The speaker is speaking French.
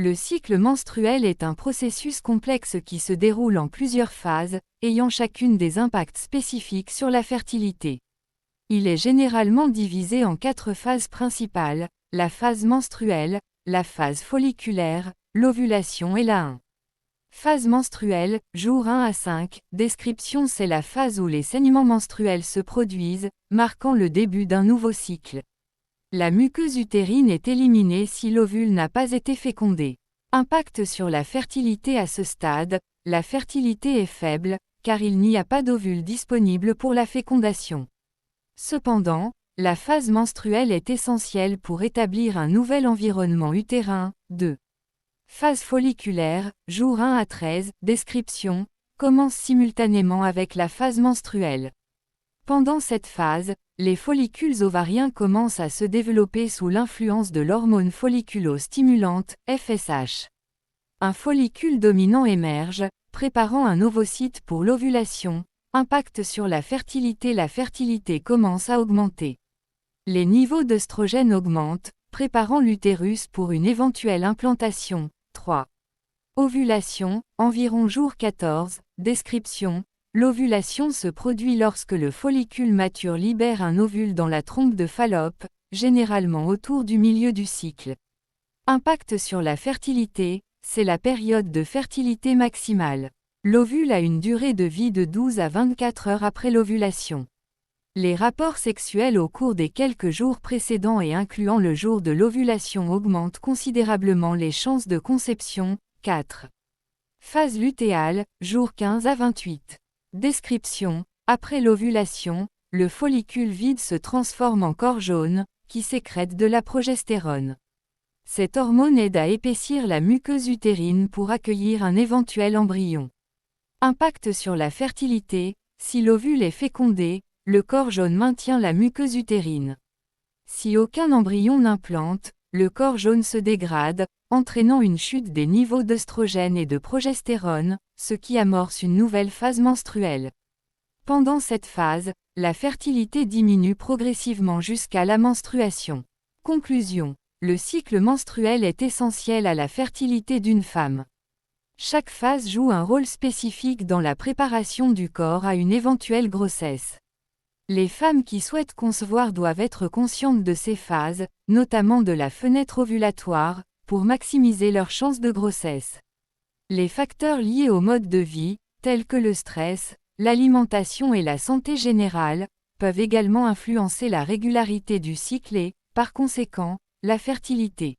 Le cycle menstruel est un processus complexe qui se déroule en plusieurs phases, ayant chacune des impacts spécifiques sur la fertilité. Il est généralement divisé en 4 phases principales, la phase menstruelle, la phase folliculaire, l'ovulation et la 1. Phase menstruelle, jour 1 à 5, description: c'est la phase où les saignements menstruels se produisent, marquant le début d'un nouveau cycle. La muqueuse utérine est éliminée si l'ovule n'a pas été fécondé. Impact sur la fertilité: à ce stade, la fertilité est faible, car il n'y a pas d'ovule disponible pour la fécondation. Cependant, la phase menstruelle est essentielle pour établir un nouvel environnement utérin. 2. Phase folliculaire, jour 1 à 13, description, commence simultanément avec la phase menstruelle. Pendant cette phase, les follicules ovariens commencent à se développer sous l'influence de l'hormone folliculo-stimulante, FSH. Un follicule dominant émerge, préparant un ovocyte pour l'ovulation. Impact sur la fertilité: la fertilité commence à augmenter. Les niveaux d'œstrogène augmentent, préparant l'utérus pour une éventuelle implantation. 3. Ovulation, environ jour 14, description. L'ovulation se produit lorsque le follicule mature libère un ovule dans la trompe de Fallope, généralement autour du milieu du cycle. Impact sur la fertilité: c'est la période de fertilité maximale. L'ovule a une durée de vie de 12 à 24 heures après l'ovulation. Les rapports sexuels au cours des quelques jours précédents et incluant le jour de l'ovulation augmentent considérablement les chances de conception. 4. Phase lutéale, jour 15 à 28. Description: après l'ovulation, le follicule vide se transforme en corps jaune, qui sécrète de la progestérone. Cette hormone aide à épaissir la muqueuse utérine pour accueillir un éventuel embryon. Impact sur la fertilité: si l'ovule est fécondé, le corps jaune maintient la muqueuse utérine. Si aucun embryon n'implante, le corps jaune se dégrade, entraînant une chute des niveaux d'œstrogène et de progestérone, ce qui amorce une nouvelle phase menstruelle. Pendant cette phase, la fertilité diminue progressivement jusqu'à la menstruation. Conclusion: le cycle menstruel est essentiel à la fertilité d'une femme. Chaque phase joue un rôle spécifique dans la préparation du corps à une éventuelle grossesse. Les femmes qui souhaitent concevoir doivent être conscientes de ces phases, notamment de la fenêtre ovulatoire, pour maximiser leurs chances de grossesse. Les facteurs liés au mode de vie, tels que le stress, l'alimentation et la santé générale, peuvent également influencer la régularité du cycle et, par conséquent, la fertilité.